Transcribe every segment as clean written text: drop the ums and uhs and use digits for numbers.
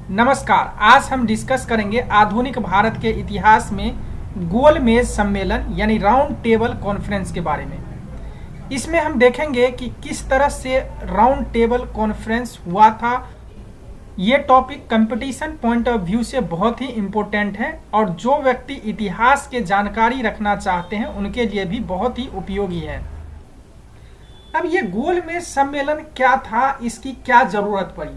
नमस्कार। आज हम डिस्कस करेंगे आधुनिक भारत के इतिहास में गोल मेज सम्मेलन यानी राउंड टेबल कॉन्फ्रेंस के बारे में। इसमें हम देखेंगे कि किस तरह से राउंड टेबल कॉन्फ्रेंस हुआ था। ये topic competition point of view से बहुत ही इम्पोर्टेंट है और जो व्यक्ति इतिहास के जानकारी रखना चाहते हैं उनके लिए भी बहुत ही उपयोगी है। अब ये गोल मेज सम्मेलन क्या था, इसकी क्या जरूरत पड़ी?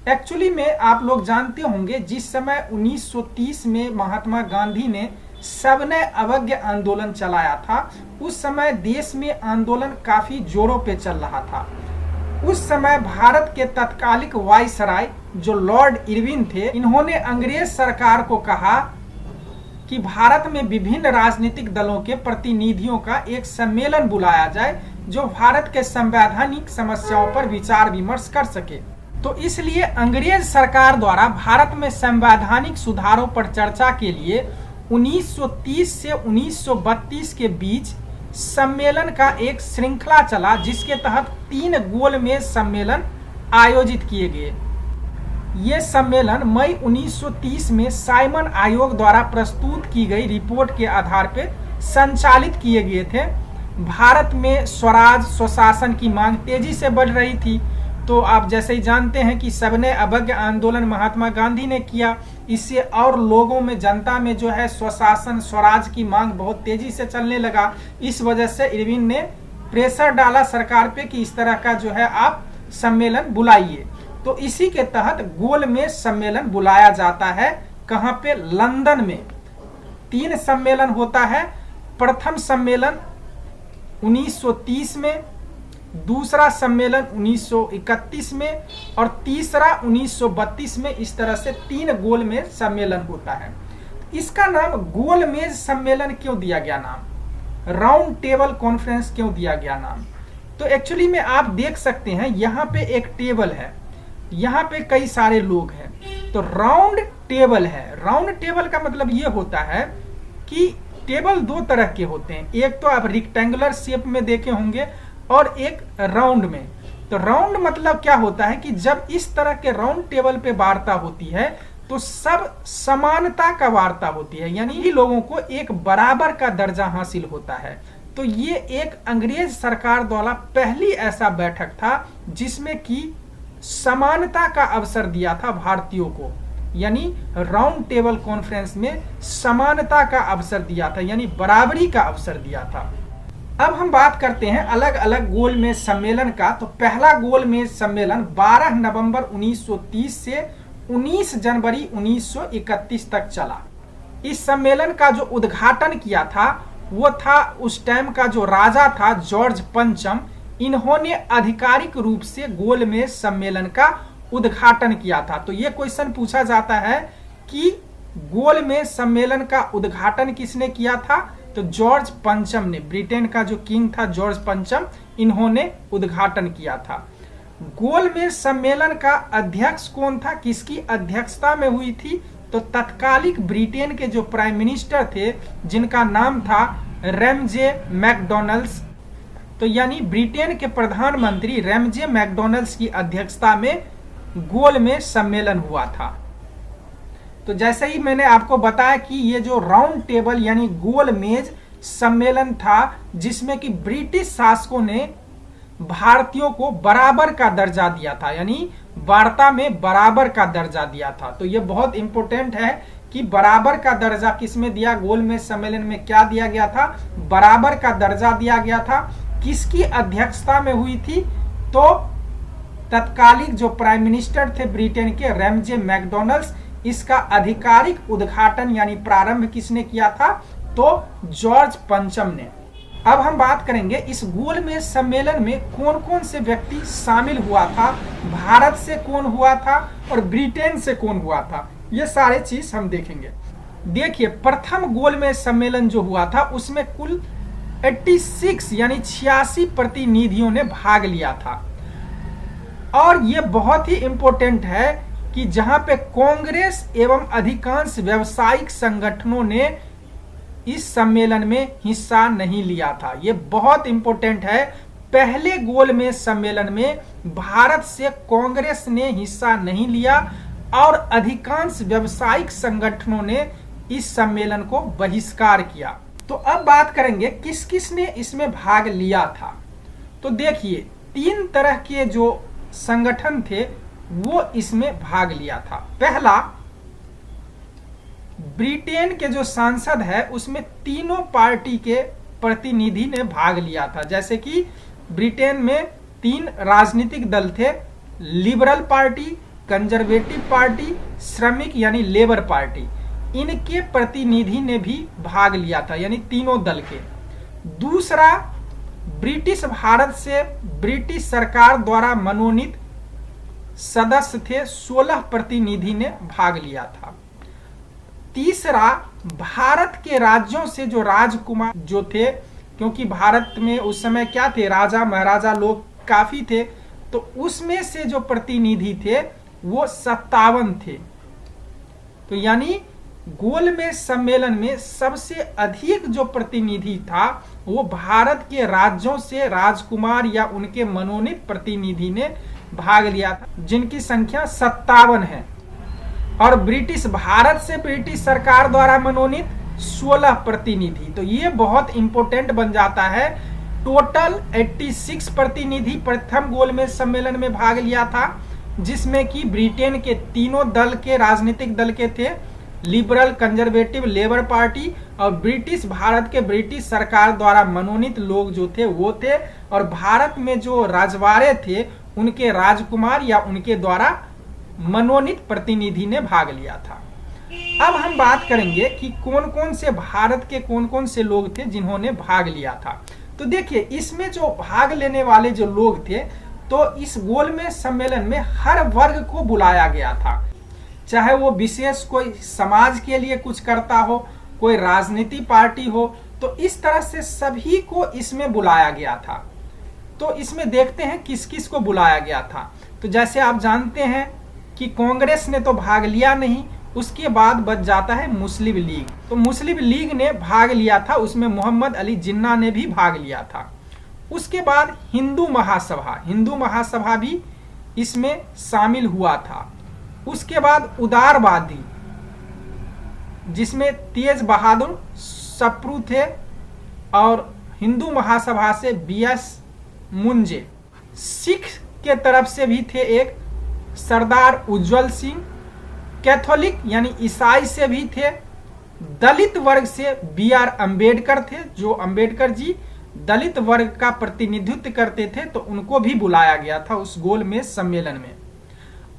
एक्चुअली में आप लोग जानते होंगे जिस समय 1930 में महात्मा गांधी ने सविनय अवज्ञा आंदोलन चलाया था, उस समय देश में आंदोलन काफी जोरों पे चल रहा था। उस समय भारत के तत्कालिक वायसराय जो लॉर्ड इरविन थे, इन्होंने अंग्रेज सरकार को कहा कि भारत में विभिन्न राजनीतिक दलों के प्रतिनिधियों का एक सम्मेलन बुलाया जाए जो भारत के संवैधानिक समस्याओं पर विचार विमर्श कर सके। तो इसलिए अंग्रेज सरकार द्वारा भारत में संवैधानिक सुधारों पर चर्चा के लिए 1930 से 1932 के बीच सम्मेलन का एक श्रृंखला चला, जिसके तहत 3 गोल मेज सम्मेलन आयोजित किए गए। ये सम्मेलन मई 1930 में साइमन आयोग द्वारा प्रस्तुत की गई रिपोर्ट के आधार पर संचालित किए गए थे। भारत में स्वराज स्वशासन की मांग तेजी से बढ़ रही थी। तो आप जैसे ही जानते हैं कि सविनय अवज्ञा आंदोलन महात्मा गांधी ने किया, इससे और लोगों में, जनता में जो है स्वशासन स्वराज की मांग बहुत तेजी से चलने लगा। इस वजह से इरविन ने प्रेशर डाला सरकार पे कि इस तरह का जो है आप सम्मेलन बुलाइए। तो इसी के तहत गोल मेज सम्मेलन बुलाया जाता है। कहाँ पे? लंदन में 3 सम्मेलन होता है। प्रथम सम्मेलन 1930 में, दूसरा सम्मेलन 1931 में और तीसरा 1932 में। इस तरह से 3 गोल मेज सम्मेलन होता है। इसका नाम गोल मेज सम्मेलन क्यों दिया गया नाम, राउंड टेबल कॉन्फ्रेंस क्यों दिया गया नाम? तो एक्चुअली में आप देख सकते हैं यहाँ पे एक टेबल है, यहाँ पे कई सारे लोग हैं, तो राउंड टेबल है। राउंड टेबल का मतलब ये होता है कि टेबल 2 तरह के होते हैं, एक तो आप रेक्टेंगुलर शेप में देखे होंगे और एक राउंड में। तो राउंड मतलब क्या होता है कि जब इस तरह के राउंड टेबल पे वार्ता होती है तो सब समानता का वार्ता होती है, यानी ही लोगों को एक बराबर का दर्जा हासिल होता है। तो ये एक अंग्रेज सरकार द्वारा पहली ऐसा बैठक था जिसमें कि समानता का अवसर दिया था भारतीयों को, यानी राउंड टेबल कॉन्फ्रेंस में समानता का अवसर दिया था, यानी बराबरी का अवसर दिया था। अब हम बात करते हैं अलग अलग गोल मेज सम्मेलन का। तो पहला गोल मेज सम्मेलन 12 नवंबर 1930 से 19 जनवरी 1931 तक चला। इस सम्मेलन का जो उद्घाटन किया था वो था उस टाइम का जो राजा था जॉर्ज पंचम। इन्होंने आधिकारिक रूप से गोल मेज सम्मेलन का उद्घाटन किया था। तो ये क्वेश्चन पूछा जाता है कि गोल मेज सम्मेलन का उद्घाटन किसने किया था? तो जॉर्ज पंचम ने, ब्रिटेन का जो किंग था जॉर्ज पंचम, इन्होंने उद्घाटन किया था। गोल मेज सम्मेलन का अध्यक्ष कौन था, किसकी अध्यक्षता में हुई थी? तो तत्कालिक ब्रिटेन के जो प्राइम मिनिस्टर थे जिनका नाम था रैमजे मैकडॉनल्ड्स। तो यानी ब्रिटेन के प्रधानमंत्री रैमजे मैकडॉनल्ड्स की अध्यक्षता में गोल मेज सम्मेलन हुआ था। तो जैसे ही मैंने आपको बताया कि ये जो राउंड टेबल यानी गोल मेज सम्मेलन था जिसमें कि ब्रिटिश शासकों ने भारतीयों को बराबर का दर्जा दिया था, यानी वार्ता में बराबर का दर्जा दिया था। तो ये बहुत इंपॉर्टेंट है कि बराबर का दर्जा किसमें दिया, गोल मेज सम्मेलन में क्या दिया गया था? बराबर का दर्जा दिया गया था। किसकी अध्यक्षता में हुई थी? तो तत्कालिक जो प्राइम मिनिस्टर थे ब्रिटेन के रैमजे मैकडॉनल्ड्स। इसका आधिकारिक उद्घाटन यानी प्रारंभ किसने किया था? तो जॉर्ज पंचम ने। अब हम बात करेंगे इस गोल मेज सम्मेलन में कौन कौन से व्यक्ति शामिल हुआ था, भारत से कौन हुआ था और ब्रिटेन से कौन हुआ था, ये सारे चीज हम देखेंगे। देखिए, प्रथम गोल मेज सम्मेलन जो हुआ था उसमें कुल 86 यानी 86 प्रतिनिधियों ने भाग लिया था। और ये बहुत ही इंपॉर्टेंट है कि जहां पे कांग्रेस एवं अधिकांश व्यावसायिक संगठनों ने इस सम्मेलन में हिस्सा नहीं लिया था। ये बहुत इंपॉर्टेंट है। पहले गोल मेज सम्मेलन में भारत से कांग्रेस ने हिस्सा नहीं लिया और अधिकांश व्यावसायिक संगठनों ने इस सम्मेलन को बहिष्कार किया। तो अब बात करेंगे किस किस ने इसमें भाग लिया था। तो देखिए 3 तरह के जो संगठन थे वो इसमें भाग लिया था। पहला, ब्रिटेन के जो सांसद है उसमें तीनों पार्टी के प्रतिनिधि ने भाग लिया था। जैसे कि ब्रिटेन में 3 राजनीतिक दल थे, लिबरल पार्टी, कंजर्वेटिव पार्टी, श्रमिक यानी लेबर पार्टी। इनके प्रतिनिधि ने भी भाग लिया था, यानी तीनों दल के। दूसरा, ब्रिटिश भारत से ब्रिटिश सरकार द्वारा मनोनीत सदस्य थे, 16 प्रतिनिधि ने भाग लिया था। तीसरा, भारत के राज्यों से जो राजकुमार जो थे, क्योंकि भारत में उस समय क्या थे, राजा महाराजा लोग काफी थे, तो उसमें से जो प्रतिनिधि थे वो 57 थे। तो यानी गोलमेज सम्मेलन में सबसे अधिक जो प्रतिनिधि था वो भारत के राज्यों से राजकुमार या उनके मनोनीत प्रतिनिधि ने भाग लिया था, जिनकी संख्या 57 है। और ब्रिटिश भारत से ब्रिटिश सरकार द्वारा मनोनीत 16 प्रतिनिधि। तो ये बहुत इंपॉर्टेंट बन जाता है। टोटल 86 प्रतिनिधि प्रथम गोलमेज सम्मेलन में भाग लिया था, जिसमें कि ब्रिटेन के तीनों दल के राजनीतिक दल के थे, लिबरल, कंजर्वेटिव, लेबर पार्टी, और ब्रिटिश भारत के ब्रिटिश सरकार द्वारा मनोनीत लोग जो थे वो थे। और भारत में जो राजवाड़े थे उनके राजकुमार या उनके द्वारा मनोनीत प्रतिनिधि ने भाग लिया था। अब हम बात करेंगे कि कौन कौन से भारत के कौन कौन से लोग थे जिन्होंने भाग लिया था। तो देखिए इसमें जो भाग लेने वाले जो लोग थे, तो इस गोलमेज सम्मेलन में हर वर्ग को बुलाया गया था, चाहे वो विशेष कोई समाज के लिए कुछ करता हो, कोई राजनीति पार्टी हो, तो इस तरह से सभी को इसमें बुलाया गया था। तो इसमें देखते हैं किस किस को बुलाया गया था। तो जैसे आप जानते हैं कि कांग्रेस ने तो भाग लिया नहीं, उसके बाद बच जाता है मुस्लिम लीग। तो मुस्लिम लीग ने भाग लिया था, उसमें मोहम्मद अली जिन्ना ने भी भाग लिया था। उसके बाद हिंदू महासभा भी इसमें शामिल हुआ था। उसके बाद उदारवादी, जिसमें तेज बहादुर सप्रू थे, और हिंदू महासभा से BS मुंजे। सिख के तरफ से भी थे एक सरदार उज्जवल सिंह। कैथोलिक यानी ईसाई से भी थे। दलित वर्ग से BR अम्बेडकर थे, जो अम्बेडकर जी दलित वर्ग का प्रतिनिधित्व करते थे, तो उनको भी बुलाया गया था उस गोलमेज सम्मेलन में।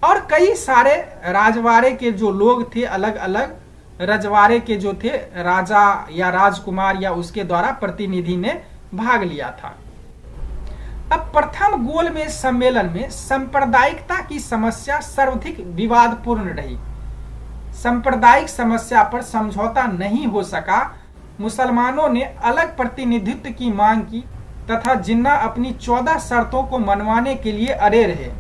और कई सारे राजवाड़े के जो लोग थे, अलग अलग रजवाड़े के जो थे राजा या राजकुमार या उसके द्वारा प्रतिनिधि ने भाग लिया था। अब प्रथम गोलमेज सम्मेलन में सांप्रदायिकता की समस्या सर्वाधिक विवादपूर्ण रही। सांप्रदायिक समस्या पर समझौता नहीं हो सका। मुसलमानों ने अलग प्रतिनिधित्व की मांग की तथा जिन्ना अपनी 14 शर्तों को मनवाने के लिए अड़े रहे।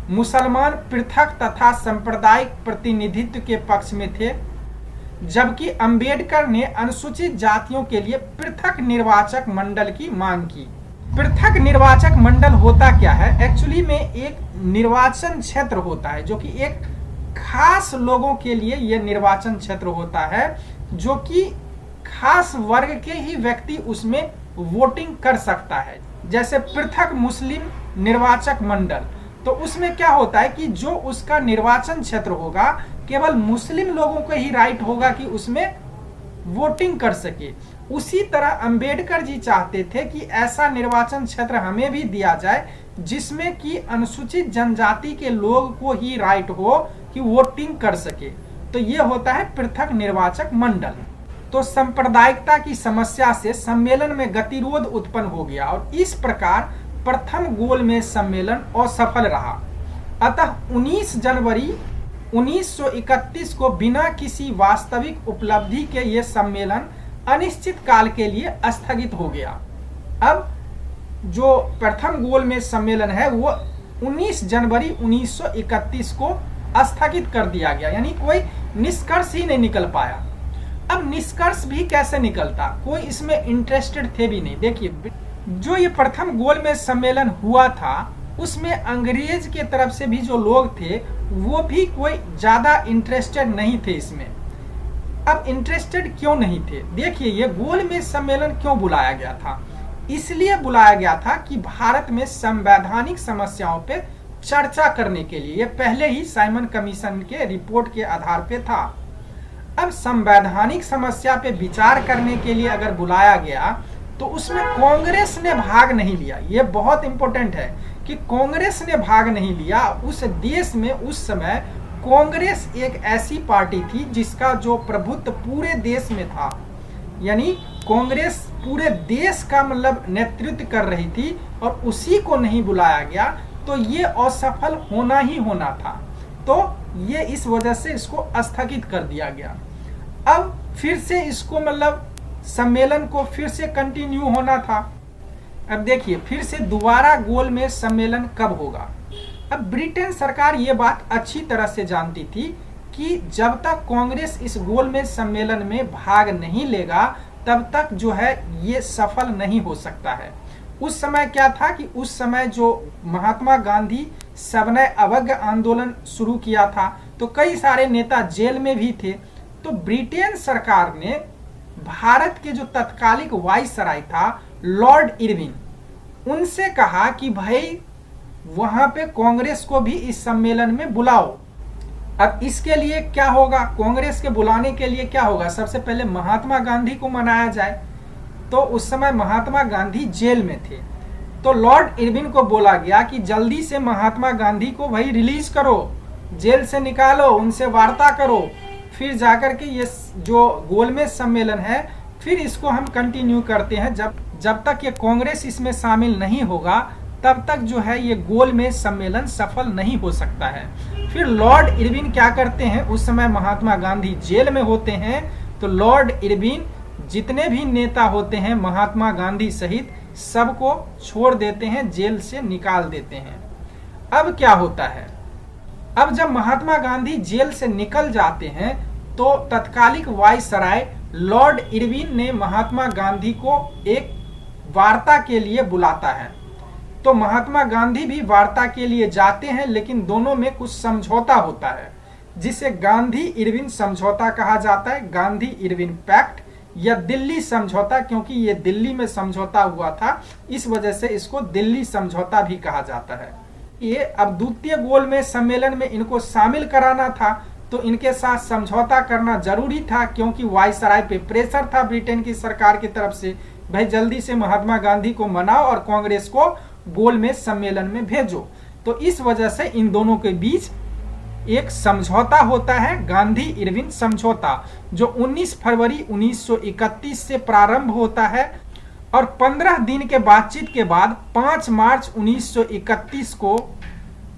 मुसलमान पृथक तथा सांप्रदायिक प्रतिनिधित्व के पक्ष में थे, जबकि अंबेडकर ने अनुसूचित जातियों के लिए पृथक निर्वाचक मंडल की मांग की। पृथक निर्वाचक मंडल होता क्या है? एक्चुअली में एक निर्वाचन क्षेत्र होता है, जो कि एक खास लोगों के लिए यह निर्वाचन क्षेत्र होता है, जो कि खास वर्ग के ही व्यक्ति उसमें वोटिंग कर सकता है। जैसे पृथक मुस्लिम निर्वाचक मंडल, तो उसमें क्या होता है कि जो उसका निर्वाचन क्षेत्र होगा केवल मुस्लिम लोगों को ही राइट होगा कि उसमें वोटिंग कर सके। उसी तरह अंबेडकर जी चाहते थे कि ऐसा निर्वाचन क्षेत्र हमें भी दिया जाए जिसमें कि अनुसूचित जनजाति के लोग को ही राइट हो कि वोटिंग कर सके। तो ये होता है पृथक निर्वाचक मंडल। तो सांप्रदायिकता की समस्या से सम्मेलन में गतिरोध उत्पन्न हो गया और इस प्रकार प्रथम गोलमेज सम्मेलन असफल रहा। अतः 19 जनवरी 1931 को बिना किसी वास्तविक उपलब्धि के ये सम्मेलन अनिश्चित काल के लिए स्थगित हो गया। अब जो प्रथम गोलमेज सम्मेलन है वो 19 जनवरी 1931 को स्थगित कर दिया गया, यानी कोई निष्कर्ष ही नहीं निकल पाया। अब निष्कर्ष भी कैसे निकलता, कोई इसमें इंटरेस्टेड थे भी नहीं। देखिए जो ये प्रथम गोलमेज सम्मेलन हुआ था उसमें अंग्रेज के तरफ से भी जो लोग थे वो भी कोई ज़्यादा इंटरेस्टेड नहीं थे इसमें। अब इंटरेस्टेड क्यों नहीं थे? देखिए, ये गोलमेज सम्मेलन क्यों बुलाया गया था? इसलिए बुलाया गया था कि भारत में संवैधानिक समस्याओं पे चर्चा करने के लिए। ये पहले ही साइमन कमीशन के रिपोर्ट के आधार पे था। अब संवैधानिक समस्या पे विचार करने के लिए अगर बुलाया गया तो उसमें कांग्रेस ने भाग नहीं लिया। ये बहुत इंपॉर्टेंट है कि कांग्रेस ने भाग नहीं लिया। उस देश में उस समय कांग्रेस एक ऐसी पार्टी थी जिसका जो प्रभुत्व पूरे देश में था, यानी कांग्रेस पूरे देश का मतलब नेतृत्व कर रही थी, और उसी को नहीं बुलाया गया तो ये असफल होना ही होना था। तो ये इस वजह से इसको स्थगित कर दिया गया। अब फिर से इसको मतलब सम्मेलन को फिर से कंटिन्यू होना था। अब देखिए, फिर से दोबारा गोलमेज सम्मेलन कब होगा? अब ब्रिटेन सरकार ये बात अच्छी तरह से जानती थी कि जब तक कांग्रेस इस गोलमेज सम्मेलन में भाग नहीं लेगा तब तक जो है ये सफल नहीं हो सकता है। उस समय क्या था कि उस समय जो महात्मा गांधी सविनय अवज्ञा आंदोलन शुरू किया था, तो कई सारे नेता जेल में भी थे। तो ब्रिटेन सरकार ने भारत के जो तत्कालिक वाइसराय था लॉर्ड इरविन, उनसे कहा कि भाई वहां पे कांग्रेस को भी इस सम्मेलन में बुलाओ। अब इसके लिए क्या होगा? कांग्रेस के बुलाने के लिए क्या होगा? सबसे पहले महात्मा गांधी को मनाया जाए। तो उस समय महात्मा गांधी जेल में थे, तो लॉर्ड इरविन को बोला गया कि जल्दी से महात्मा गांधी को भाई रिलीज करो, जेल से निकालो, उनसे वार्ता करो, फिर जाकर के ये जो गोलमेज सम्मेलन है फिर इसको हम कंटिन्यू करते हैं। जब तक ये कांग्रेस इसमें शामिल नहीं होगा तब तक जो है ये गोलमेज सम्मेलन सफल नहीं हो सकता है। फिर लॉर्ड इरविन क्या करते हैं? उस समय महात्मा गांधी जेल में होते हैं, तो लॉर्ड इरविन जितने भी नेता होते हैं महात्मा गांधी सहित सबको छोड़ देते हैं, जेल से निकाल देते हैं। अब क्या होता है? अब जब महात्मा गांधी जेल से निकल जाते हैं तो तत्कालिक वाइसराय लॉर्ड इरविन ने महात्मा गांधी को एक वार्ता के लिए बुलाता है। तो महात्मा गांधी भी वार्ता के लिए जाते हैं, लेकिन दोनों में कुछ समझौता होता है जिसे गांधी इरविन समझौता कहा जाता है, गांधी इरविन पैक्ट या दिल्ली समझौता, क्योंकि ये दिल्ली में समझौता हुआ था इस वजह से इसको दिल्ली समझौता भी कहा जाता है। ये अब द्वितीय गोलमेज सम्मेलन में इनको शामिल कराना था तो इनके साथ समझौता करना जरूरी था, क्योंकि वाइसराय पे प्रेशर था ब्रिटेन की सरकार की तरफ से, भाई जल्दी से महात्मा गांधी को मनाओ और कांग्रेस को गोलमेज सम्मेलन में भेजो। तो इस वजह से इन दोनों के बीच एक समझौता होता है, गांधी इरविन समझौता, जो 19 फरवरी 1931 से प्रारंभ होता है और 15 दिन के बातचीत के बाद 5 मार्च 1931 को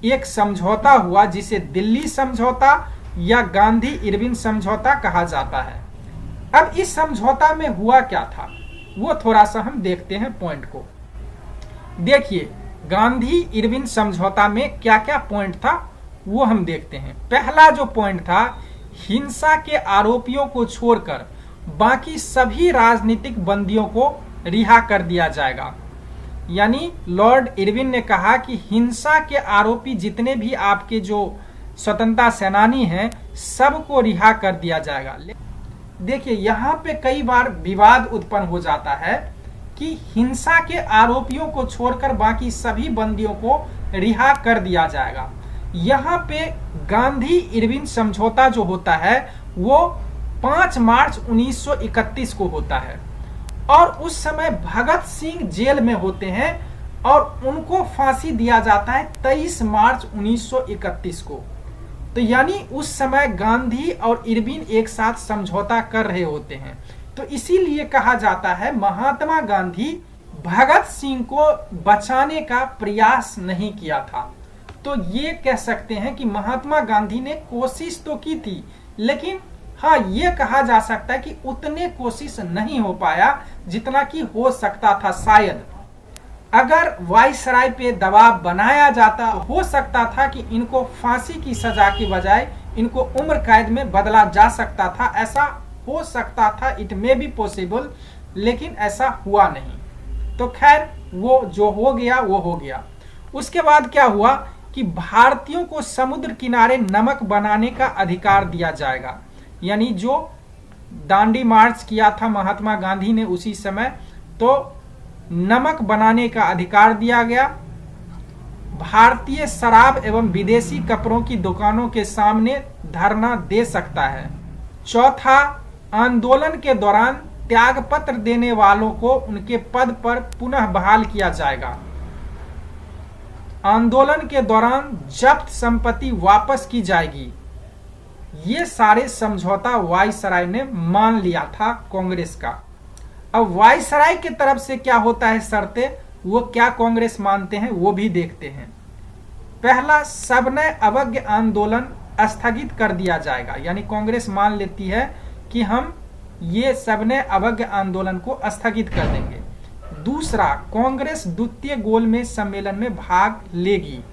एक समझौता हुआ जिसे दिल्ली समझौता या गांधी इरविन समझौता कहा जाता है। अब इस समझौता में हुआ क्या था वो थोड़ा सा हम देखते हैं पॉइंट को। देखिए, गांधी इरविन समझौता में क्या क्या पॉइंट था वो हम देखते हैं। पहला जो पॉइंट था, हिंसा के आरोपियों को छोड़कर बाकी सभी राजनीतिक बंदियों को रिहा कर दिया जाएगा। यानी लॉर्ड इरविन ने कहा कि हिंसा के आरोपी जितने भी आपके जो स्वतंत्रता सेनानी हैं सबको रिहा कर दिया जाएगा। देखिए, यहाँ पे कई बार विवाद उत्पन्न हो जाता है कि हिंसा के आरोपियों को छोड़कर बाकी सभी बंदियों को रिहा कर दिया जाएगा। यहाँ पे गांधी इरविन समझौता जो होता है वो 5 मार्च 1931 को होता है और उस समय भगत सिंह जेल में होते हैं और उनको फांसी दिया जाता है 23 मार्च 1931 को। तो यानी उस समय गांधी और इरविन एक साथ समझौता कर रहे होते हैं। तो इसीलिए कहा जाता है महात्मा गांधी भगत सिंह को बचाने का प्रयास नहीं किया था। तो ये कह सकते हैं कि महात्मा गांधी ने कोशिश तो की थी, लेकिन हाँ ये कहा जा सकता है कि उतने कोशिश नहीं हो पाया जितना कि हो सकता था। शायद अगर वाइसराय पे दबाव बनाया जाता हो सकता था कि इनको फांसी की सजा की बजाय इनको उम्र कैद में बदला जा सकता था। ऐसा हो सकता था, इट मे बी पॉसिबल, लेकिन ऐसा हुआ नहीं। तो खैर वो जो हो गया वो हो गया। उसके बाद क्या हुआ कि भारतीयों को समुद्र किनारे नमक बनाने का अधिकार दिया जाएगा। यानी जो दांडी मार्च किया था महात्मा गांधी ने उसी समय, तो नमक बनाने का अधिकार दिया गया। भारतीय शराब एवं विदेशी कपड़ों की दुकानों के सामने धरना दे सकता है। चौथा, आंदोलन के दौरान त्यागपत्र देने वालों को उनके पद पर पुनः बहाल किया जाएगा। आंदोलन के दौरान जब्त संपत्ति वापस की जाएगी। ये सारे समझौता वायसराय ने मान लिया था कांग्रेस का। अब वायसराय की तरफ से क्या होता है शर्तें, वो क्या कांग्रेस मानते हैं वो भी देखते हैं। पहला, सविनय अवज्ञा आंदोलन स्थगित कर दिया जाएगा। यानी कांग्रेस मान लेती है कि हम ये सविनय अवज्ञा आंदोलन को स्थगित कर देंगे। दूसरा, कांग्रेस द्वितीय गोलमेज सम्मेलन में भाग लेगी।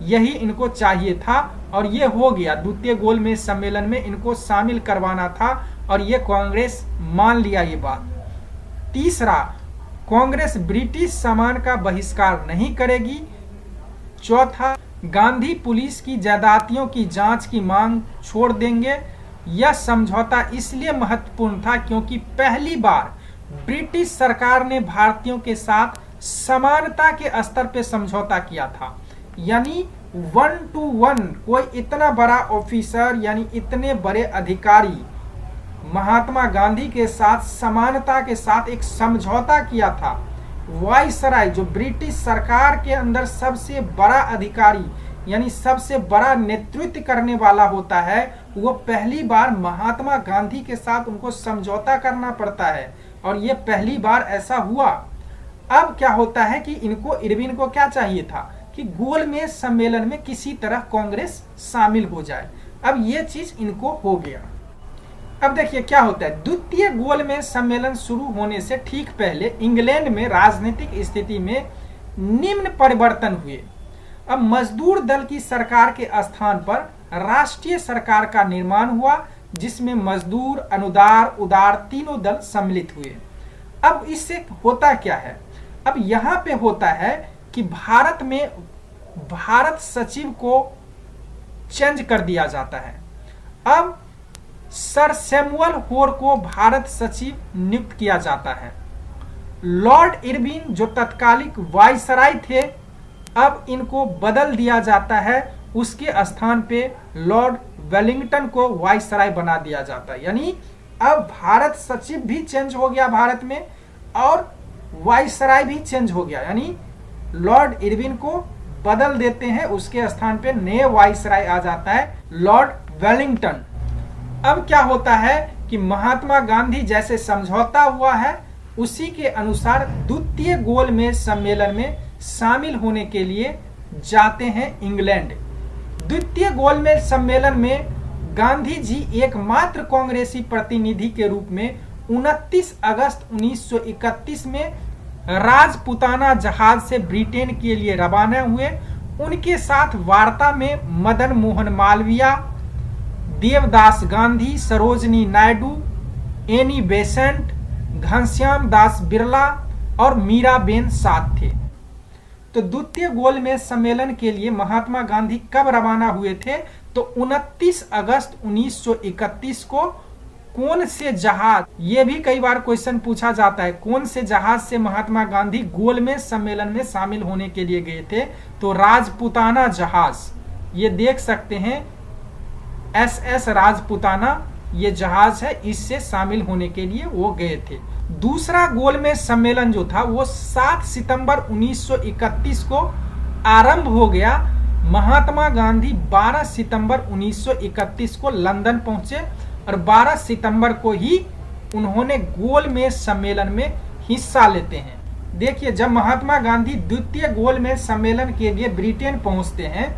यही इनको चाहिए था और ये हो गया। द्वितीय गोलमेज सम्मेलन में इनको शामिल करवाना था और ये कांग्रेस मान लिया ये बात। तीसरा, कांग्रेस ब्रिटिश सामान का बहिष्कार नहीं करेगी। चौथा, गांधी पुलिस की ज्यादतियों की जांच की मांग छोड़ देंगे। यह समझौता इसलिए महत्वपूर्ण था क्योंकि पहली बार ब्रिटिश सरकार ने भारतीयों के साथ समानता के स्तर पर समझौता किया था। यानी 1 to 1 कोई इतना बड़ा ऑफिसर यानी इतने बड़े अधिकारी महात्मा गांधी के साथ समानता के साथ एक समझौता किया था। वायसराय जो ब्रिटिश सरकार के अंदर सबसे बड़ा अधिकारी यानी सबसे बड़ा नेतृत्व करने वाला होता है, वो पहली बार महात्मा गांधी के साथ उनको समझौता करना पड़ता है और ये पहली बार ऐसा हुआ। अब क्या होता है कि इनको इरविन को क्या चाहिए था कि गोलमेज सम्मेलन में किसी तरह कांग्रेस शामिल हो जाए। अब ये चीज इनको हो गया। अब देखिए क्या होता है, द्वितीय गोलमेज सम्मेलन शुरू होने से ठीक पहले इंग्लैंड में राजनीतिक स्थिति में निम्न परिवर्तन हुए। अब मजदूर दल की सरकार के स्थान पर राष्ट्रीय सरकार का निर्माण हुआ जिसमें मजदूर, अनुदार, उदार तीनों दल सम्मिलित हुए। अब इससे होता क्या है, अब यहाँ पे होता है कि भारत में भारत सचिव को चेंज कर दिया जाता है। अब सर सैमुअल होर को भारत सचिव नियुक्त किया जाता है। लॉर्ड इरविन जो तत्कालिक वायसराय थे, अब इनको बदल दिया जाता है। उसके स्थान पे लॉर्ड वेलिंगटन को वायसराय बना दिया जाता है। यानी अब भारत सचिव भी चेंज हो गया भारत में और वायसराय भी चेंज हो गया। यानी लॉर्ड इरविन को बदल देते हैं, उसके स्थान पे नए वायसराय आ जाता है लॉर्ड वेलिंगटन। अब क्या होता है कि महात्मा गांधी जैसे समझौता हुआ है उसी के अनुसार द्वितीय गोलमेज सम्मेलन में शामिल होने के लिए जाते हैं इंग्लैंड। द्वितीय गोलमेज सम्मेलन में गांधी जी एकमात्र कांग्रेसी प्रतिनिधि के रूप में 29 अगस्त 1931 में राजपुताना जहाज से ब्रिटेन के लिए रवाना हुए। उनके साथ वार्ता में मदन मोहन मालवीय, देवदास गांधी, सरोजनी नायडू, एनी बेसेंट, घनश्याम दास बिरला और मीराबेन साथ थे। तो द्वितीय गोलमेज सम्मेलन के लिए महात्मा गांधी कब रवाना हुए थे, तो 29 अगस्त 1931 को। कौन से जहाज, ये भी कई बार क्वेश्चन पूछा जाता है, कौन से जहाज से महात्मा गांधी गोलमेज सम्मेलन में शामिल होने के लिए गए थे, तो राजपुताना जहाज, ये देख सकते हैं SS राजपुताना ये जहाज है, इससे शामिल होने के लिए वो गए थे। दूसरा गोलमेज सम्मेलन जो था वो 7 सितंबर 1931 को आरंभ हो गया। महात्मा गांधी 12 सितंबर 1931 को लंदन पहुंचे और 12 सितंबर को ही उन्होंने गोलमेज सम्मेलन में हिस्सा लेते हैं। देखिए जब महात्मा गांधी द्वितीय गोलमेज सम्मेलन के लिए ब्रिटेन पहुंचते हैं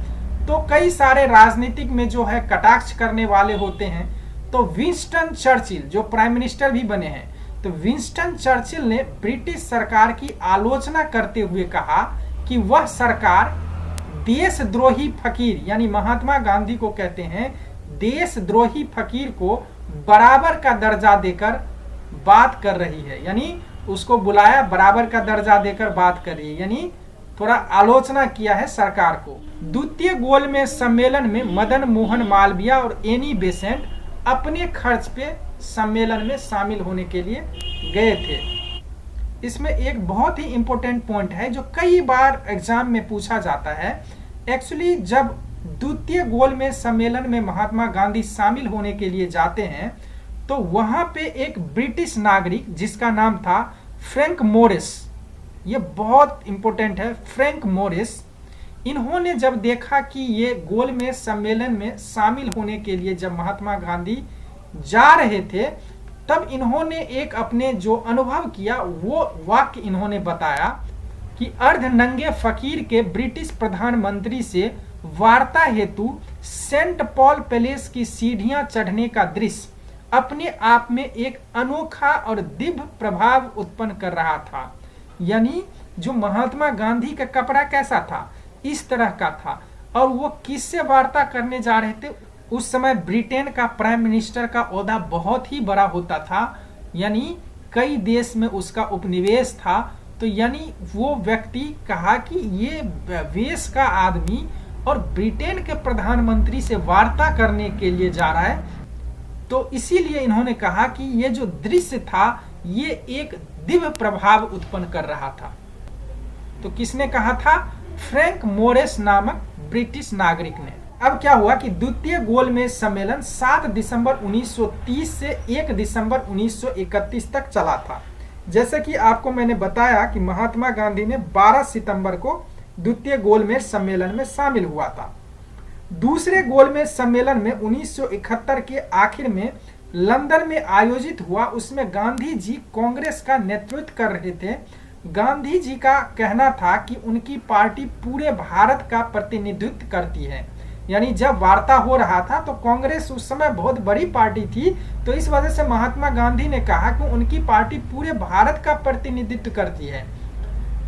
तो कई सारे राजनीतिक में जो है कटाक्ष करने वाले होते हैं। तो विंस्टन चर्चिल जो प्राइम मिनिस्टर भी बने हैं, तो विंस्टन चर्चिल ने ब्रिटिश सरकार की आलोचना करते हुए कहा कि वह सरकार देशद्रोही फकीर यानी महात्मा गांधी को कहते हैं देशद्रोही फकीर को बराबर का दर्जा देकर बात कर रही है। यानी उसको बुलाया, बराबर का दर्जा देकर बात कर रही है। यानी थोड़ा आलोचना किया है सरकार को। द्वितीय गोलमेज सम्मेलन में मदन मोहन मालवीय और एनी बेसेंट अपने खर्च पे सम्मेलन में शामिल होने के लिए गए थे। इसमें एक बहुत ही इंपॉर्टेंट पॉइंट है जो कई बार एग्जाम में पूछा जाता है। एक्चुअली जब द्वितीय गोलमेज सम्मेलन में महात्मा गांधी शामिल होने के लिए जाते हैं तो वहां पे एक ब्रिटिश नागरिक जिसका नाम था फ्रैंक मोरिस, ये बहुत इंपॉर्टेंट है, फ्रैंक मोरिस, इन्होंने जब देखा कि ये गोलमेज सम्मेलन में शामिल होने के लिए जब महात्मा गांधी जा रहे थे तब इन्होंने एक अपने जो अनुभव किया वो वाक्य इन्होंने बताया कि अर्धनंगे फकीर के ब्रिटिश प्रधानमंत्री से वार्ता हेतु सेंट पॉल पैलेस की सीढ़ियां चढ़ने का दृश्य अपने आप में एक अनोखा और दिव्य प्रभाव उत्पन्न कर रहा था। यानी जो महात्मा गांधी का कपड़ा कैसा था, इस तरह का था, और वो किससे वार्ता करने जा रहे थे। उस समय ब्रिटेन का प्राइम मिनिस्टर का ओहदा बहुत ही बड़ा होता था, यानी कई देश में उसका उपनिवेश था। तो यानी वो व्यक्ति कहा कि ये वेश का आदमी और ब्रिटेन के प्रधानमंत्री से वार्ता करने के लिए जा रहा है, तो इसीलिए इन्होंने कहा कि ये जो दृश्य था ये एक दिव्य प्रभाव उत्पन्न कर रहा था। तो किसने कहा था? फ्रैंक मोरिस नामक ब्रिटिश नागरिक ने। अब क्या हुआ कि द्वितीय गोलमेज सम्मेलन 7 दिसंबर 1930 से 1 दिसंबर 1931 तक चला था। जैसे कि आपको मैंने बताया कि महात्मा गांधी ने 12 सितंबर को द्वितीय गोलमेज सम्मेलन में शामिल हुआ था। दूसरे गोलमेज सम्मेलन में 1971 के आखिर में लंदन में आयोजित हुआ, उसमें गांधी जी कांग्रेस का नेतृत्व कर रहे थे। गांधी जी का कहना था कि उनकी पार्टी पूरे भारत का प्रतिनिधित्व करती है। यानी जब वार्ता हो रहा था तो कांग्रेस उस समय बहुत बड़ी पार्टी थी, तो इस वजह से महात्मा गांधी ने कहा कि उनकी पार्टी पूरे भारत का प्रतिनिधित्व करती है।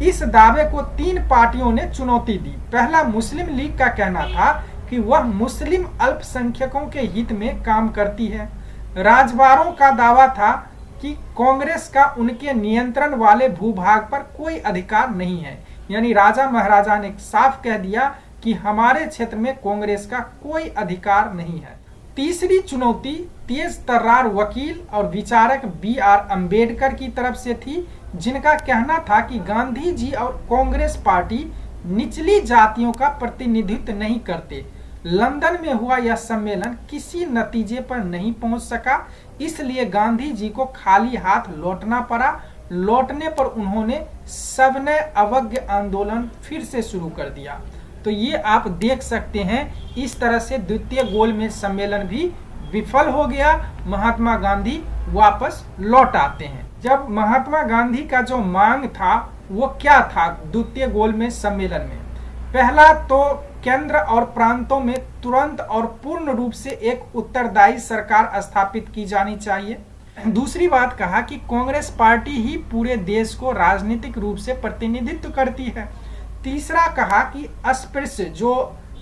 इस दावे को 3 पार्टियों ने चुनौती दी। पहला मुस्लिम लीग का कहना था कि वह मुस्लिम अल्पसंख्यकों के हित में काम करती है। राजवारों का दावा था कि कांग्रेस का उनके नियंत्रण वाले भूभाग पर कोई अधिकार नहीं है। यानी राजा महाराजा ने साफ कह दिया कि हमारे क्षेत्र में कांग्रेस का कोई अधिकार नहीं है। तीसरी चुनौती तेज तर्रार वकील और विचारक B.R. अम्बेडकर की तरफ से थी, जिनका कहना था कि गांधी जी और कांग्रेस पार्टी निचली जातियों का प्रतिनिधित्व नहीं करते। लंदन में हुआ यह सम्मेलन किसी नतीजे पर नहीं पहुंच सका, इसलिए गांधी जी को खाली हाथ लौटना पड़ा। लौटने पर उन्होंने सविनय अवज्ञा आंदोलन फिर से शुरू कर दिया। तो ये आप देख सकते हैं, इस तरह से द्वितीय गोलमेज सम्मेलन भी विफल हो गया। महात्मा गांधी वापस लौट आते हैं। जब महात्मा गांधी का जो मांग था वो क्या था द्वितीय गोलमेज सम्मेलन में? पहला तो केंद्र और प्रांतों में तुरंत और पूर्ण रूप से एक उत्तरदायी सरकार स्थापित की जानी चाहिए। दूसरी बात कहा कि कांग्रेस पार्टी ही पूरे देश को राजनीतिक रूप से प्रतिनिधित्व करती है। तीसरा कहा कि अस्पृश्य जो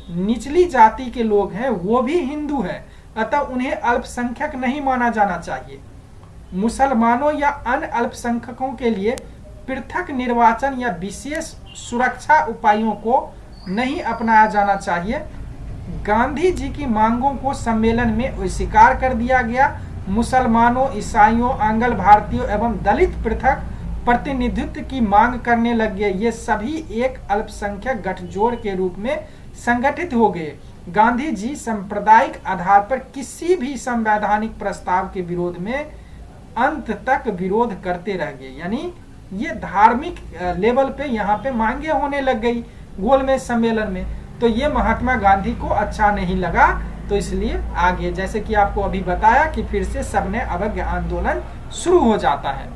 निचली जाति के लोग हैं वो भी हिंदू हैं, अतः उन्हें अल्पसंख्यक नहीं माना जाना चाहिए। मुसलमानों या अन्य अल्पसंख्यकों के लिए पृथक निर्वाचन या विशेष सुरक्षा उपायों को नहीं अपनाया जाना चाहिए। गांधी जी की मांगों को सम्मेलन में स्वीकार कर दिया गया। मुसलमानों, ईसाइयों, आंग्ल भारतीयों एवं दलित पृथक प्रतिनिधित्व की मांग करने लग गए। ये सभी एक अल्पसंख्यक गठजोड़ के रूप में संगठित हो गए। गांधी जी सांप्रदायिक आधार पर किसी भी संवैधानिक प्रस्ताव के विरोध में अंत तक विरोध करते रह गए। यानी ये धार्मिक लेवल पे यहाँ पे मांगे होने लग गई गोलमेज सम्मेलन में। तो ये महात्मा गांधी को अच्छा नहीं लगा, तो इसलिए आगे जैसे कि आपको अभी बताया कि फिर से सविनय अवज्ञा आंदोलन शुरू हो जाता है।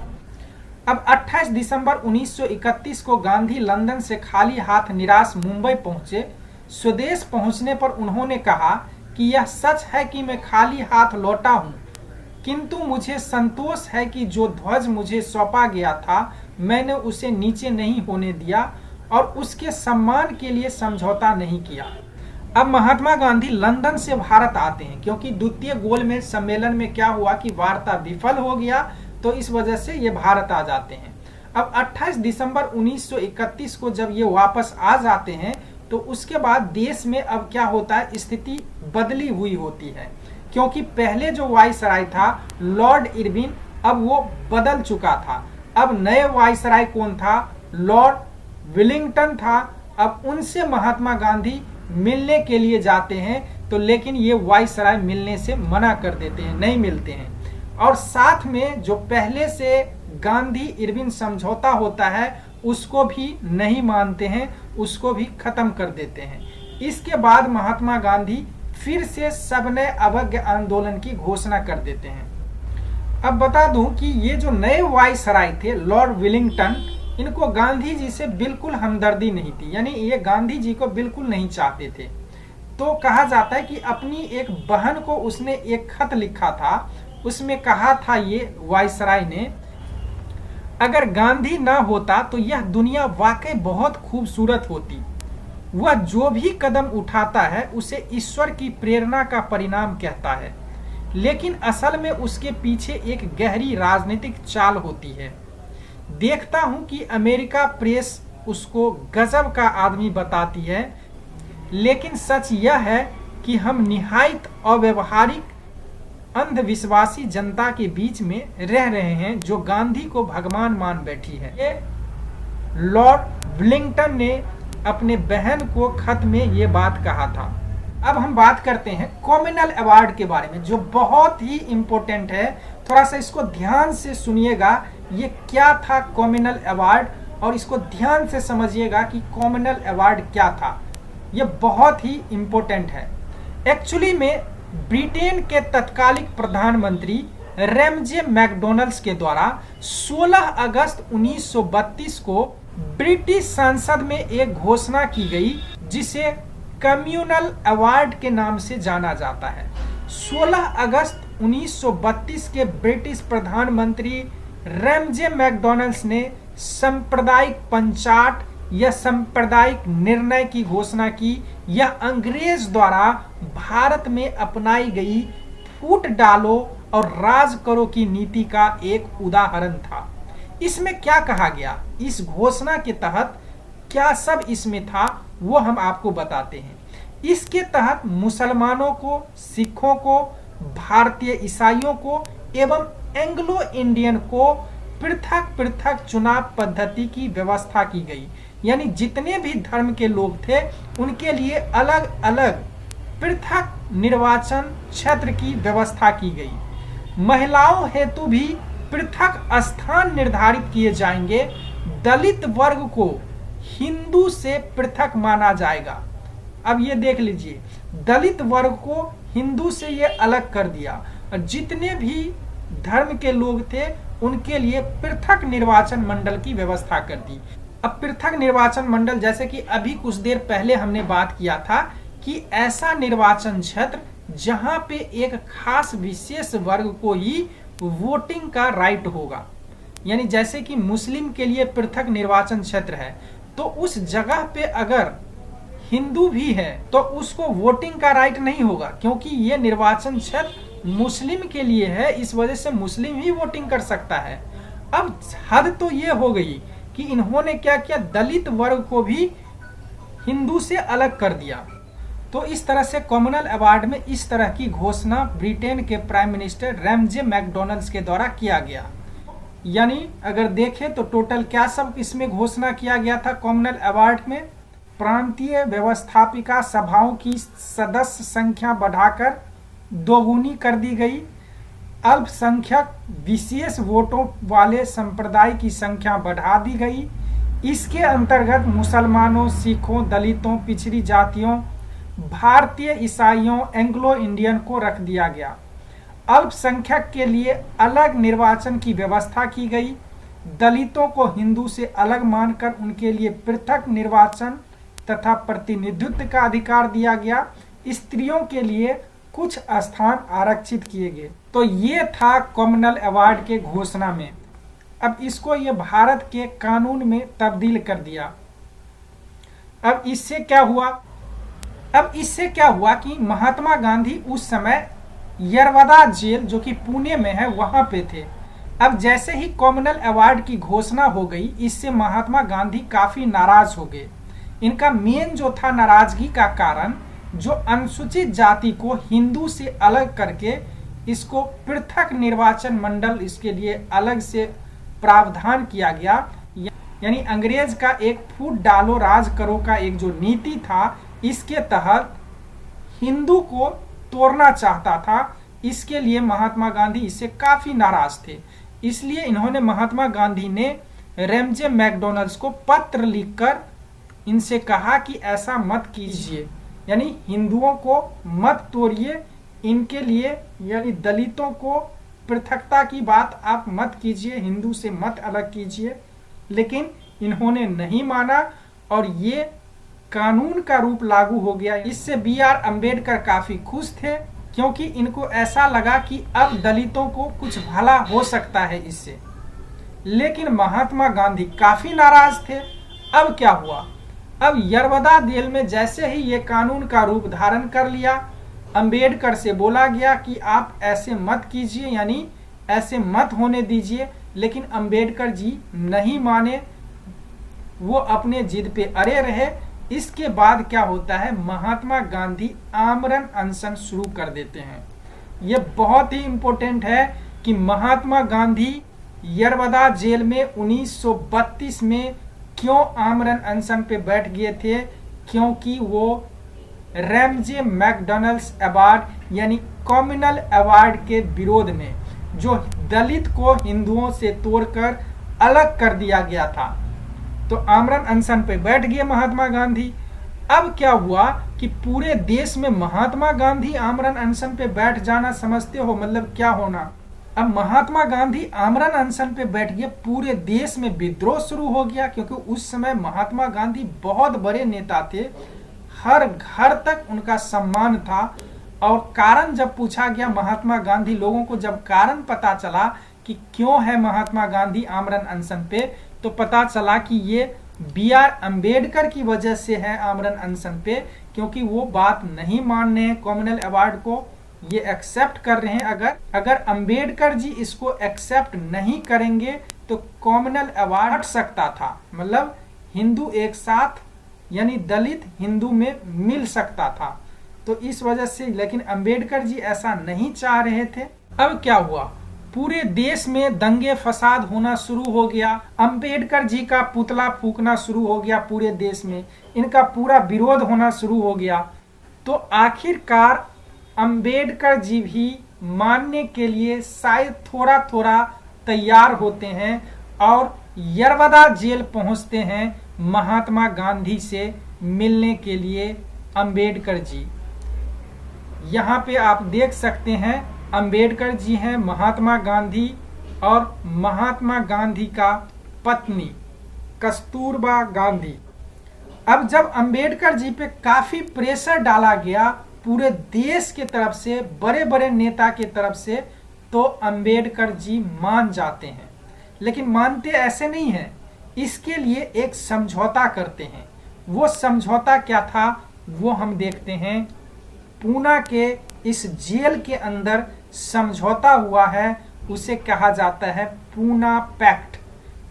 अब 28 दिसंबर 1931 को गांधी लंदन से खाली हाथ निराश मुंबई पहुंचे। स्वदेश पहुंचने पर उन्होंने कहा कि यह सच है कि मैं खाली हाथ लौटा हूं, किंतु मुझे संतोष है कि जो ध्वज मुझे सौंपा गया था मैंने उसे नीचे नहीं होने दिया और उसके सम्मान के लिए समझौता नहीं किया। अब महात्मा गांधी लंदन से भारत आते हैं, क्योंकि द्वितीय गोलमेज सम्मेलन में क्या हुआ कि वार्ता विफल हो गया, तो इस वजह से ये भारत आ जाते हैं। अब 28 दिसंबर 1931 को जब ये वापस आ जाते हैं तो उसके बाद देश में अब क्या होता है, स्थिति बदली हुई होती है, क्योंकि पहले जो वायसराय था लॉर्ड इरविन, अब वो बदल चुका था। अब नए वायसराय कौन था, लॉर्ड विलिंगटन था। अब उनसे महात्मा गांधी मिलने के लिए जाते हैं तो लेकिन ये वायसराय मिलने से मना कर देते हैं, नहीं मिलते हैं। और साथ में जो पहले से गांधी इरविन समझौता होता है उसको भी नहीं मानते हैं, उसको भी खत्म कर देते हैं। इसके बाद महात्मा गांधी फिर से सबने अवज्ञा आंदोलन की घोषणा कर देते हैं। अब बता दूं कि ये जो नए वायसराय थे लॉर्ड विलिंगटन, इनको गांधी जी से बिल्कुल हमदर्दी नहीं थी, यानी ये गांधी जी को बिल्कुल नहीं चाहते थे। तो कहा जाता है कि अपनी एक बहन को उसने एक खत लिखा था, उसमें कहा था ये वायसराय ने, अगर गांधी ना होता तो यह दुनिया वाकई बहुत खूबसूरत होती। वह जो भी कदम उठाता है उसे ईश्वर की प्रेरणा का परिणाम कहता है, लेकिन असल में उसके पीछे एक गहरी राजनीतिक चाल होती है। देखता हूं कि अमेरिका प्रेस उसको गजब का आदमी बताती है, लेकिन सच यह है कि हम निहायत अव्यवहारिक अंधविश्वासी जनता के बीच में रह रहे हैं जो गांधी को भगवान मान बैठी है। ये लॉर्ड विलिंगटन ने अपने बहन को खत में ये बात कहा था। अब हम बात करते हैं कॉमनवेल्थ अवार्ड के बारे में, जो बहुत ही इंपॉर्टेंट है। थोड़ा सा इसको ध्यान से सुनिएगा, ये क्या था कॉमनवेल्थ अवार्ड, और इसको ध्यान से समझिएगा कि कॉमनवेल्थ अवार्ड क्या था। ये बहुत ही इंपॉर्टेंट है। एक्चुअली में ब्रिटेन के तत्कालिक प्रधानमंत्री रैमजे मैकडॉनल्ड्स के द्वारा 16 अगस्त 1932 को ब्रिटिश संसद में एक घोषणा की गई जिसे कम्युनल अवार्ड के नाम से जाना जाता है। 16 अगस्त 1932 के ब्रिटिश प्रधानमंत्री रैमजे मैकडॉनल्ड्स ने सांप्रदायिक पंचाट या सांप्रदायिक निर्णय की घोषणा की। यह अंग्रेज द्वारा भारत में अपनाई गई फूट डालो और राज करो की नीति का एक उदाहरण था। इसमें क्या कहा गया, इस घोषणा के तहत क्या सब इसमें था, वो हम आपको बताते हैं। इसके तहत मुसलमानों को, सिखों को, भारतीय ईसाइयों को एवं एंग्लो इंडियन को पृथक पृथक चुनाव पद्धति की व्यवस्था की गई, यानी जितने भी धर्म के लोग थे उनके लिए अलग अलग पृथक निर्वाचन क्षेत्र की व्यवस्था की गई। महिलाओं हेतु भी पृथक स्थान निर्धारित किए जाएंगे। दलित वर्ग को हिंदू से पृथक माना जाएगा। अब ये देख लीजिए, दलित वर्ग को हिंदू से ये अलग कर दिया, और जितने भी धर्म के लोग थे उनके लिए पृथक निर्वाचन मंडल की व्यवस्था कर दी। अब पृथक निर्वाचन मंडल, जैसे कि अभी कुछ देर पहले हमने बात किया था कि ऐसा निर्वाचन क्षेत्र जहां पे एक खास विशेष वर्ग को ही वोटिंग का राइट होगा, यानी जैसे कि मुस्लिम के लिए पृथक निर्वाचन क्षेत्र है तो उस जगह पे अगर हिंदू भी है तो उसको वोटिंग का राइट नहीं होगा, क्योंकि ये निर्वाचन क्षेत्र मुस्लिम के लिए है, इस वजह से मुस्लिम ही वोटिंग कर सकता है। अब हद तो ये हो गई कि इन्होंने क्या किया, दलित वर्ग को भी हिंदू से अलग कर दिया। तो इस तरह से कॉमनवेल्थ अवार्ड में इस तरह की घोषणा ब्रिटेन के प्राइम मिनिस्टर रैमजे मैकडॉनल्ड्स के द्वारा किया गया। यानी अगर देखें तो टोटल क्या सब इसमें घोषणा किया गया था कॉमनवेल्थ अवार्ड में। प्रांतीय व्यवस्थापिका सभाओं की सदस्य संख्या बढ़ाकर दोगुनी कर दी गई। अल्पसंख्यक विशेष वोटों वाले संप्रदाय की संख्या बढ़ा दी गई। इसके अंतर्गत मुसलमानों, सिखों, दलितों, पिछड़ी जातियों, भारतीय ईसाइयों, एंग्लो इंडियन को रख दिया गया। अल्पसंख्यक के लिए अलग निर्वाचन की व्यवस्था की गई। दलितों को हिंदू से अलग मानकर उनके लिए पृथक निर्वाचन तथा प्रतिनिधित्व का अधिकार दिया गया। स्त्रियों के लिए कुछ स्थान आरक्षित किए गए। तो ये था कॉमनवेल्थ अवार्ड के घोषणा में। अब इसको ये भारत के कानून में तब्दील कर दिया। अब इससे क्या हुआ कि महात्मा गांधी उस समय यरवदा जेल, जो कि पुणे में है, वहां पे थे। अब जैसे ही कॉमनल अवार्ड की घोषणा हो गई, इससे महात्मा गांधी काफी नाराज हो गए। इनका मेन जो था नाराजगी का कारण, जो अनुसूचित जाति को हिंदू से अलग करके इसको पृथक निर्वाचन मंडल, इसके लिए अलग से प्रावधान किया गया, यानी अंग्रेज का एक फूट डालो राज करो का एक जो नीति था, इसके तहत हिंदू को तोड़ना चाहता था। इसके लिए महात्मा गांधी इससे काफी नाराज थे। इसलिए इन्होंने, महात्मा गांधी ने रैमजे मैकडॉनल्ड्स को पत्र लिखकर इनसे कहा कि ऐसा मत कीजिए, यानी हिंदुओं को मत तोड़िए, इनके लिए यानी दलितों को पृथकता की बात आप मत कीजिए, हिंदू से मत अलग कीजिए। लेकिन इन्होंने नहीं माना और ये कानून का रूप लागू हो गया। इससे B.R. अम्बेडकर काफी खुश थे, क्योंकि इनको ऐसा लगा कि अब दलितों को कुछ भला हो सकता है इससे। लेकिन महात्मा गांधी काफी नाराज थे। अब क्या हुआ? अब यरवदा जेल में जैसे ही ये कानून का रूप धारण कर लिया, अंबेडकर से बोला गया कि आप ऐसे मत कीजिए, यानी ऐसे मत होने दीजिए। लेकिन अंबेडकर जी नहीं माने, वो अपने जिद पे अड़े रहे। इसके बाद क्या होता है, महात्मा गांधी आमरण अनशन शुरू कर देते हैं। ये बहुत ही इंपॉर्टेंट है कि महात्मा गांधी यरवदा जेल में 1932 में क्यों आमरण अनशन पे बैठ गए थे, क्योंकि वो रैमजे मैकडॉनल्ड्स अवार्ड यानी कम्युनल अवार्ड के विरोध में, जो दलित को हिंदुओं से तोड़कर अलग कर दिया गया था, तो आमरण अनशन पे बैठ गए महात्मा गांधी। अब क्या हुआ कि पूरे देश में महात्मा गांधी आमरण अनशन पे बैठ जाना, समझते हो मतलब क्या होना? अब महात्मा गांधी आमरण अनशन पे बैठ गए, पूरे देश में विद्रोह शुरू हो गया, क्योंकि उस समय महात्मा गांधी बहुत बड़े नेता थे, हर घर तक उनका सम्मान था। और कारण जब पूछा गया महात्मा गांधी, लोगों को जब कारण पता चला कि क्यों है महात्मा गांधी आमरण अनशन पे, तो पता चला कि ये B.R. अम्बेडकर की वजह से है आमरण अनशन पे, क्योंकि वो बात नहीं मान रहे हैं कॉमनल अवार्ड को, ये एक्सेप्ट कर रहे हैं। अगर अम्बेडकर जी इसको एक्सेप्ट नहीं करेंगे तो कॉमनल अवार्ड हट सकता था, मतलब हिंदू एक साथ यानी दलित हिंदू में मिल सकता था। तो इस वजह से, लेकिन अम्बेडकर जी ऐसा नहीं चाह रहे थे। अब क्या हुआ, पूरे देश में दंगे फसाद होना शुरू हो गया, अंबेडकर जी का पुतला फूकना शुरू हो गया, पूरे देश में इनका पूरा विरोध होना शुरू हो गया। तो आखिरकार अंबेडकर जी भी मानने के लिए शायद थोड़ा थोड़ा तैयार होते हैं और यरवदा जेल पहुंचते हैं महात्मा गांधी से मिलने के लिए अंबेडकर जी। यहाँ पे आप देख सकते हैं अंबेडकर जी हैं, महात्मा गांधी और महात्मा गांधी का पत्नी कस्तूरबा गांधी। अब जब अंबेडकर जी पे काफी प्रेशर डाला गया पूरे देश के तरफ से, बड़े बड़े नेता के तरफ से, तो अंबेडकर जी मान जाते हैं। लेकिन मानते ऐसे नहीं हैं, इसके लिए एक समझौता करते हैं। वो समझौता क्या था वो हम देखते हैं। पूना के इस जेल के अंदर समझौता हुआ है, उसे कहा जाता है पूना पैक्ट।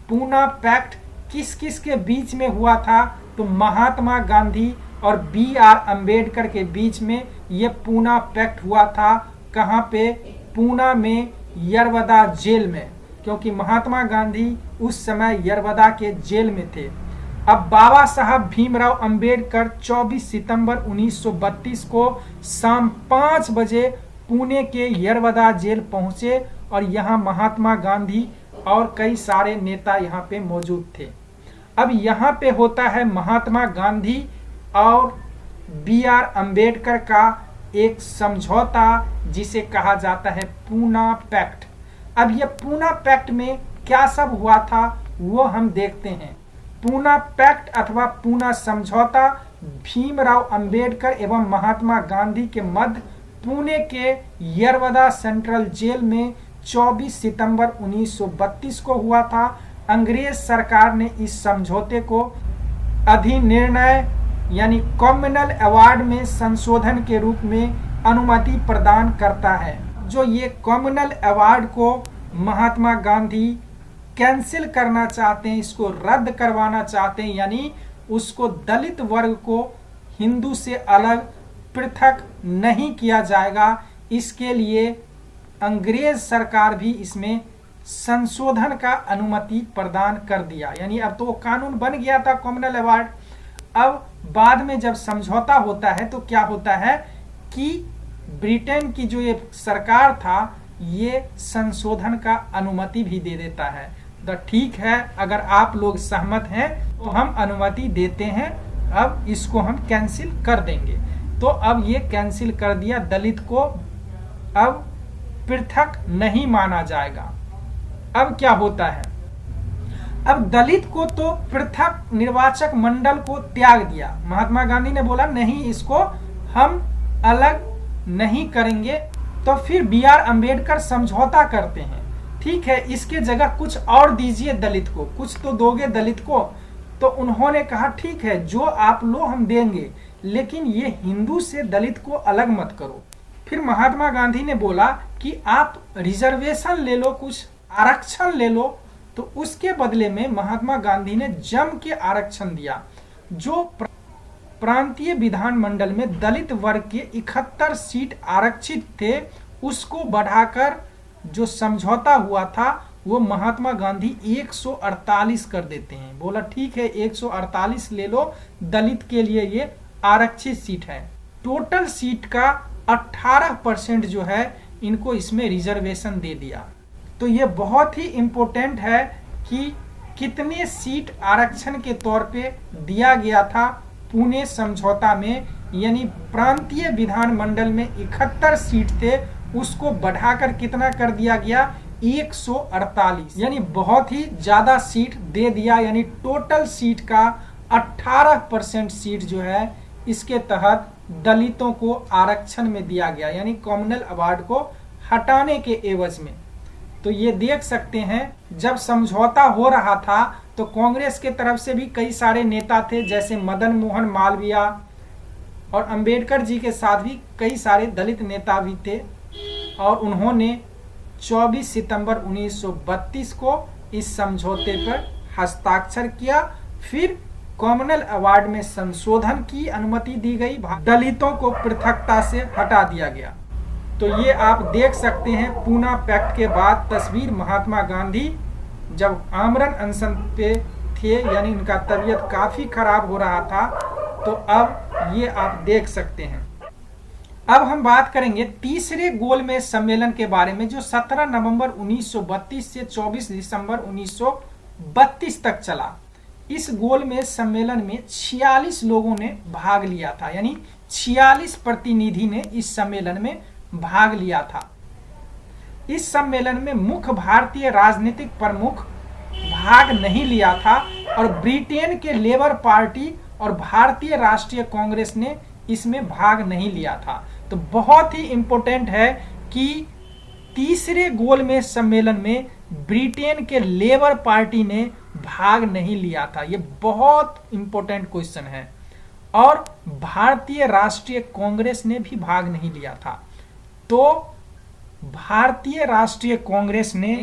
पूना पैक्ट किस किस के बीच में हुआ था, तो महात्मा गांधी और B.R. अम्बेडकर के बीच में ये पूना पैक्ट हुआ था। कहाँ पे? पूना में यरवदा जेल में, क्योंकि महात्मा गांधी उस समय यरवदा के जेल में थे। अब बाबा साहब भीमराव अंबेडकर 24 सितंबर 1932 को शाम 5 बजे पुणे के यरवदा जेल पहुंचे और यहाँ महात्मा गांधी और कई सारे नेता यहाँ पे मौजूद थे। अब यहाँ पे होता है महात्मा गांधी और B.R. अम्बेडकर का एक समझौता, जिसे कहा जाता है पूना पैक्ट। अब ये पूना पैक्ट में क्या सब हुआ था वो हम देखते हैं। पूना पैक्ट अथवा पूना समझौता भीमराव अंबेडकर एवं महात्मा गांधी के मध्य पुणे के यरवदा सेंट्रल जेल में 24 सितंबर 1932 को हुआ था। अंग्रेज सरकार ने इस समझौते को अधिनिर्णय यानी कम्युनल अवार्ड में संशोधन के रूप में अनुमति प्रदान करता है। जो ये कम्युनल अवार्ड को महात्मा गांधी कैंसिल करना चाहते हैं, इसको रद्द करवाना चाहते हैं, यानी उसको दलित वर्ग को हिंदू से अलग पृथक नहीं किया जाएगा। इसके लिए अंग्रेज सरकार भी इसमें संशोधन का अनुमति प्रदान कर दिया, यानी अब तो वो कानून बन गया था कॉमनवेल्थ अवार्ड। अब बाद में जब समझौता होता है तो क्या होता है कि ब्रिटेन की जो ये सरकार था ये संशोधन का अनुमति भी दे देता है। तो ठीक है, अगर आप लोग सहमत हैं तो हम अनुमति देते हैं, अब इसको हम कैंसिल कर देंगे। तो अब ये कैंसिल कर दिया, दलित को अब पृथक नहीं माना जाएगा। अब क्या होता है, अब दलित को तो पृथक निर्वाचक मंडल को त्याग दिया। महात्मा गांधी ने बोला नहीं, इसको हम अलग नहीं करेंगे। तो फिर बी आर अम्बेडकर समझौता करते हैं, ठीक है इसके जगह कुछ और दीजिए दलित को, कुछ तो दोगे दलित को। तो उन्होंने कहा ठीक है जो आप लो हम देंगे, लेकिन ये हिंदू से दलित को अलग मत करो। फिर महात्मा गांधी ने बोला कि आप रिजर्वेशन ले लो, कुछ आरक्षण ले लो। तो उसके बदले में महात्मा गांधी ने जम के आरक्षण दिया। जो प्रांतीय विधानमंडल में दलित वर्ग के 71 सीट आरक्षित थे, उसको बढ़ाकर जो समझौता हुआ था वो महात्मा गांधी 148 कर देते हैं। बोला ठीक है 148 ले लो, दलित के लिए ये आरक्षित सीट है। टोटल सीट का 18% जो है इनको इसमें रिजर्वेशन दे दिया। तो ये बहुत ही इम्पोर्टेंट है कि कितने सीट आरक्षण के तौर पे दिया गया था पुणे समझौता में, यानी प्रांतीय विधानमंडल में 71 सीट थे, उसको बढ़ाकर कितना कर दिया गया 148, यानी बहुत ही ज्यादा सीट दे दिया। यानी टोटल सीट का 18% सीट जो है इसके तहत दलितों को आरक्षण में दिया गया, यानी कॉमनवेल्थ अवार्ड को हटाने के एवज में। तो ये देख सकते हैं जब समझौता हो रहा था तो कांग्रेस के तरफ से भी कई सारे नेता थे, जैसे मदन मोहन मालवीय, और अंबेडकर जी के साथ भी कई सारे दलित नेता भी थे। और उन्होंने 24 सितंबर 1932 को इस समझौते पर हस्ताक्षर किया। फिर कॉमनवेल्थ अवार्ड में संशोधन की अनुमति दी गई, दलितों को पृथकता से हटा दिया गया। तो ये आप देख सकते हैं पूना पैक्ट के बाद तस्वीर महात्मा गांधी जब आमरण अनशन पे थे, यानी उनका तबीयत काफी खराब हो रहा था। तो अब ये आप देख सकते हैं। अब हम बात करेंगे तीसरे गोलमेज सम्मेलन के बारे में, जो 17 नवंबर 1932 से 24 दिसंबर 1932 तक चला। इस गोलमेज सम्मेलन में 46 लोगों ने भाग लिया था, यानी 46 प्रतिनिधि ने इस सम्मेलन में भाग लिया था। इस सम्मेलन में मुख्य भारतीय राजनीतिक प्रमुख भाग नहीं लिया था, और ब्रिटेन के लेबर पार्टी और भारतीय राष्ट्रीय कांग्रेस ने इसमें भाग नहीं लिया था। तो बहुत ही इंपॉर्टेंट है कि तीसरे गोलमेज सम्मेलन में ब्रिटेन के लेबर पार्टी ने भाग नहीं लिया था। ये बहुत इंपॉर्टेंट क्वेश्चन है। और भारतीय राष्ट्रीय कांग्रेस ने भी भाग नहीं लिया था। तो भारतीय राष्ट्रीय कांग्रेस ने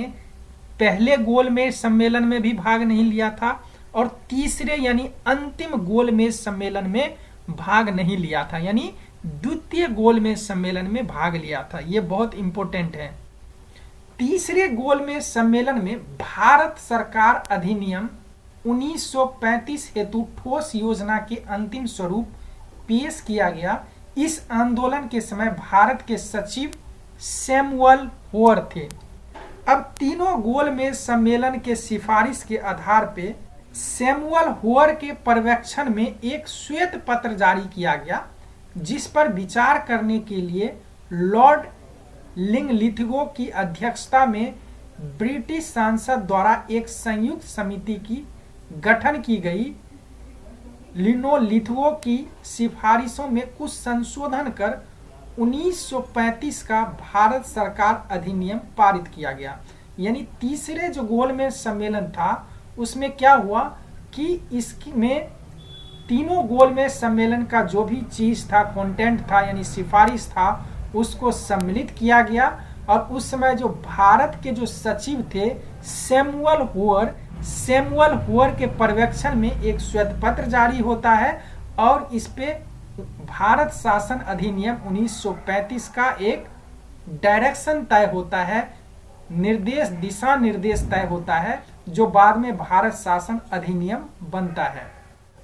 पहले गोलमेज सम्मेलन में भी भाग नहीं लिया था, और तीसरे यानी अंतिम गोलमेज सम्मेलन में भाग नहीं लिया था, यानी द्वितीय गोलमेज सम्मेलन में भाग लिया था। यह बहुत इंपॉर्टेंट है। तीसरे गोलमेज सम्मेलन में भारत सरकार अधिनियम 1935 हेतु ठोस योजना के अंतिम स्वरूप पेश किया गया। इस आंदोलन के समय भारत के सचिव सैमुअल होअर थे। अब तीनों गोलमेज सम्मेलन के सिफारिश के आधार पे सैमुअल होअर के पर्यवेक्षण में एक श्वेत पत्र जारी किया गया, जिस पर विचार करने के लिए लॉर्ड लिंगलिथगो की अध्यक्षता में ब्रिटिश सांसद द्वारा एक संयुक्त समिति की गठन की गई। लिनोलिथगो की सिफारिशों में कुछ संशोधन कर 1935 का भारत सरकार अधिनियम पारित किया गया। यानी तीसरे जो गोलमेज सम्मेलन था उसमें क्या हुआ कि इसमें तीनों गोलमेज सम्मेलन का जो भी चीज था, कंटेंट था, यानी सिफारिश था, उसको सम्मिलित किया गया और उस समय जो भारत के जो सचिव थे सैमुअल होअर के पर्यवेक्षण में एक श्वेत पत्र जारी होता है और इस पे भारत शासन अधिनियम 1935 का एक डायरेक्शन तय होता है, दिशा निर्देश तय होता है, जो बाद में भारत शासन अधिनियम बनता है।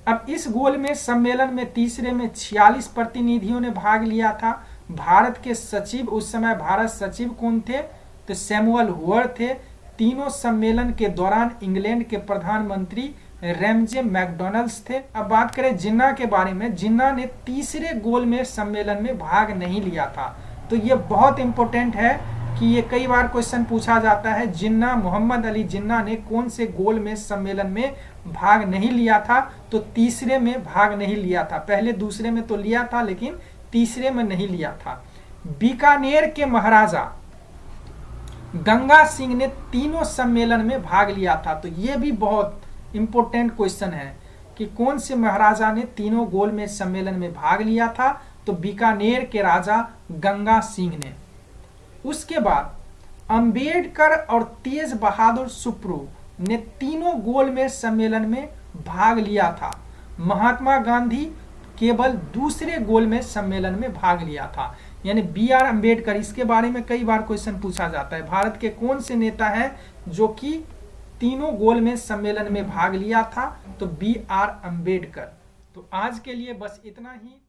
अब इस गोलमेज सम्मेलन में तीसरे में 46 प्रतिनिधियों ने भाग लिया था। भारत के सचिव, उस समय भारत सचिव कौन थे? तो सैमुअल होअर थे। तीनों सम्मेलन के दौरान इंग्लैंड के प्रधानमंत्री रैमजे मैकडॉनल्ड्स थे। अब बात करें जिन्ना के बारे में, जिन्ना ने तीसरे गोलमेज सम्मेलन में भाग नहीं लिया था। तो ये बहुत इंपॉर्टेंट है कि ये कई बार क्वेश्चन पूछा जाता है, जिन्ना, मोहम्मद अली जिन्ना ने कौन से गोलमेज सम्मेलन में भाग नहीं लिया था? तो तीसरे में भाग नहीं लिया था। पहले दूसरे में तो लिया था लेकिन तीसरे में नहीं लिया था। बीकानेर के महाराजा गंगा सिंह ने तीनों सम्मेलन में भाग लिया था। तो ये भी बहुत इंपॉर्टेंट क्वेश्चन है कि कौन से महाराजा ने तीनों गोलमेज सम्मेलन में भाग लिया था? तो बीकानेर के राजा गंगा सिंह ने। उसके बाद अंबेडकर और तेज बहादुर सुप्रू ने तीनों गोलमेज सम्मेलन में भाग लिया था। महात्मा गांधी केवल दूसरे गोलमेज सम्मेलन में भाग लिया था, यानी B.R. अम्बेडकर। इसके बारे में कई बार क्वेश्चन पूछा जाता है, भारत के कौन से नेता हैं जो कि तीनों गोलमेज सम्मेलन में भाग लिया था? तो B.R. अम्बेडकर। तो आज के लिए बस इतना ही।